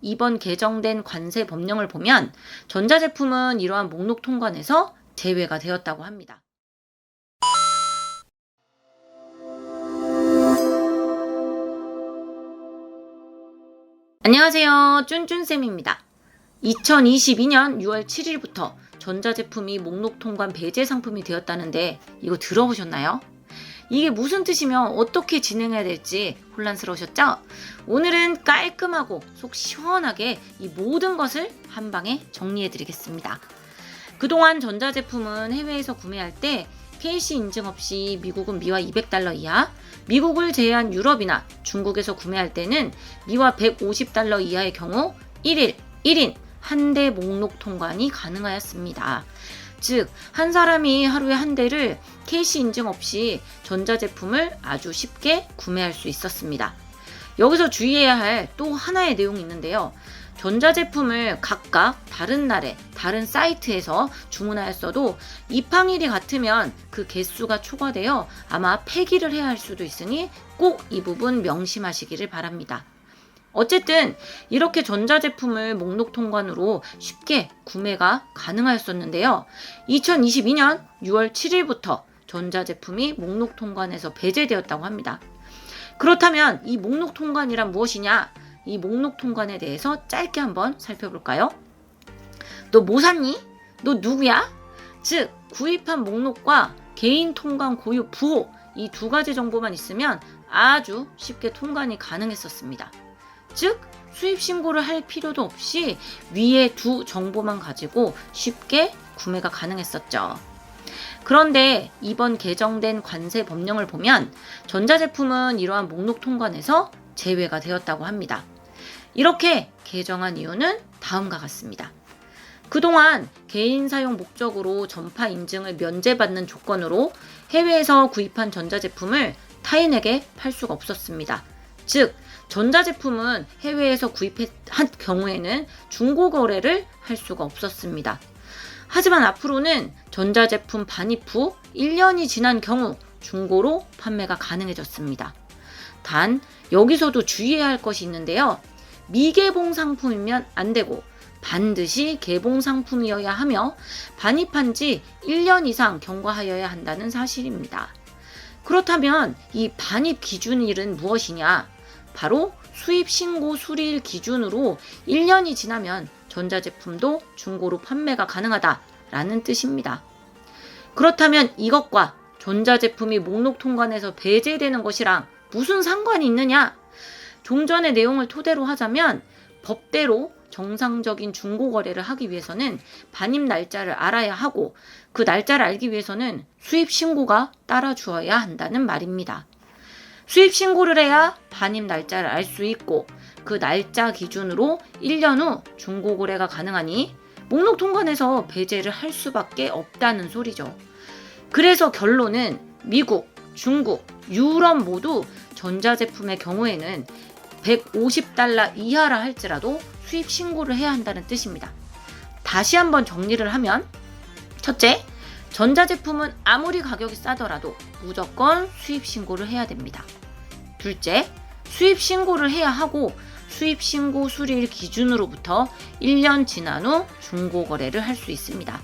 이번 개정된 관세 법령을 보면 전자제품은 이러한 목록 통관에서 제외가 되었다고 합니다. 안녕하세요. 쭌쭌쌤입니다. 2022년 6월 7일부터 전자제품이 목록 통관 배제 상품이 되었다는데 이거 들어보셨나요? 이게 무슨 뜻이며 어떻게 진행해야 될지 혼란스러우셨죠? 오늘은 깔끔하고 속 시원하게 이 모든 것을 한 방에 정리해 드리겠습니다. 그동안 전자제품은 해외에서 구매할 때 KC 인증 없이 미국은 미화 200달러 이하, 미국을 제외한 유럽이나 중국에서 구매할 때는 미화 150달러 이하의 경우 1인 한 대 목록 통관이 가능하였습니다. 즉, 한 사람이 하루에 한 대를 KC 인증 없이 전자제품을 아주 쉽게 구매할 수 있었습니다. 여기서 주의해야 할 또 하나의 내용이 있는데요. 전자제품을 각각 다른 날에 다른 사이트에서 주문하였어도 입항일이 같으면 그 개수가 초과되어 아마 폐기를 해야 할 수도 있으니 꼭 이 부분 명심하시기를 바랍니다. 어쨌든 이렇게 전자제품을 목록 통관으로 쉽게 구매가 가능하였었는데요. 2022년 6월 7일부터 전자제품이 목록 통관에서 배제되었다고 합니다. 그렇다면 이 목록 통관이란 무엇이냐? 이 목록 통관에 대해서 짧게 한번 살펴볼까요? 너 뭐 샀니? 너 누구야? 즉, 구입한 목록과 개인 통관 고유 부호 이 두 가지 정보만 있으면 아주 쉽게 통관이 가능했었습니다. 즉, 수입 신고를 할 필요도 없이 위에 두 정보만 가지고 쉽게 구매가 가능했었죠. 그런데 이번 개정된 관세 법령을 보면 전자제품은 이러한 목록 통관에서 제외가 되었다고 합니다. 이렇게 개정한 이유는 다음과 같습니다. 그동안 개인 사용 목적으로 전파 인증을 면제받는 조건으로 해외에서 구입한 전자제품을 타인에게 팔 수가 없었습니다. 즉, 전자제품은 해외에서 구입한 경우에는 중고거래를 할 수가 없었습니다. 하지만 앞으로는 전자제품 반입 후 1년이 지난 경우 중고로 판매가 가능해졌습니다. 단, 여기서도 주의해야 할 것이 있는데요. 미개봉 상품이면 안 되고 반드시 개봉 상품이어야 하며 반입한 지 1년 이상 경과하여야 한다는 사실입니다. 그렇다면 이 반입 기준일은 무엇이냐? 바로 수입 신고 수리일 기준으로 1년이 지나면 전자제품도 중고로 판매가 가능하다라는 뜻입니다. 그렇다면 이것과 전자제품이 목록 통관에서 배제되는 것이랑 무슨 상관이 있느냐? 좀 전의 내용을 토대로 하자면 법대로 정상적인 중고거래를 하기 위해서는 반입 날짜를 알아야 하고 그 날짜를 알기 위해서는 수입 신고가 따라주어야 한다는 말입니다. 수입 신고를 해야 반입 날짜를 알 수 있고 그 날짜 기준으로 1년 후 중고거래가 가능하니 목록 통관에서 배제를 할 수밖에 없다는 소리죠. 그래서 결론은 미국, 중국, 유럽 모두 전자제품의 경우에는 150달러 이하라 할지라도 수입 신고를 해야 한다는 뜻입니다. 다시 한번 정리를 하면 첫째, 전자제품은 아무리 가격이 싸더라도 무조건 수입 신고를 해야 됩니다. 둘째, 수입 신고를 해야 하고 수입 신고 수리일 기준으로부터 1년 지난 후 중고 거래를 할 수 있습니다.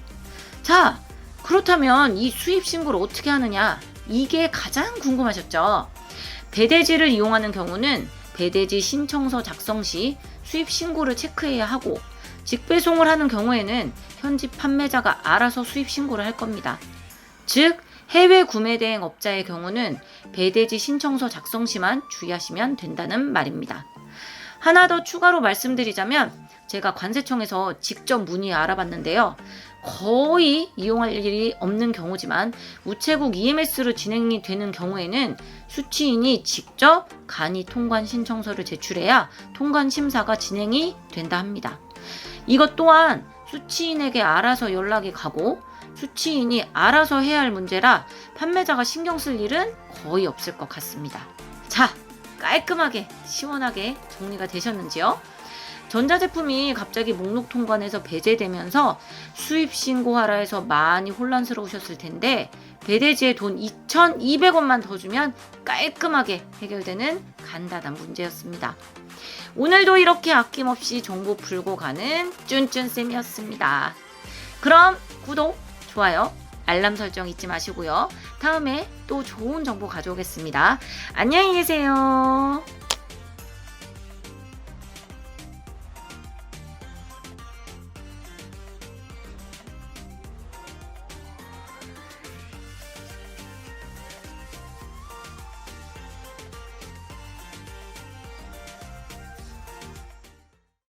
자, 그렇다면 이 수입 신고를 어떻게 하느냐? 이게 가장 궁금하셨죠? 배대지를 이용하는 경우는 배대지 신청서 작성 시 수입 신고를 체크해야 하고 직배송을 하는 경우에는 현지 판매자가 알아서 수입 신고를 할 겁니다. 즉, 해외 구매 대행 업자의 경우는 배대지 신청서 작성 시만 주의하시면 된다는 말입니다. 하나 더 추가로 말씀드리자면 제가 관세청에서 직접 문의 알아봤는데요. 거의 이용할 일이 없는 경우지만 우체국 EMS로 진행이 되는 경우에는 수취인이 직접 간이 통관 신청서를 제출해야 통관 심사가 진행이 된다 합니다. 이것 또한 수취인에게 알아서 연락이 가고 수취인이 알아서 해야 할 문제라 판매자가 신경 쓸 일은 거의 없을 것 같습니다. 자, 깔끔하게 시원하게 정리가 되셨는지요? 전자제품이 갑자기 목록 통관에서 배제되면서 수입 신고하라 해서 많이 혼란스러우셨을 텐데 배대지에 돈 2,200원만 더 주면 깔끔하게 해결되는 간단한 문제였습니다. 오늘도 이렇게 아낌없이 정보 풀고 가는 쭌쭌쌤이었습니다. 그럼 구독, 좋아요, 알람 설정 잊지 마시고요. 다음에 또 좋은 정보 가져오겠습니다. 안녕히 계세요.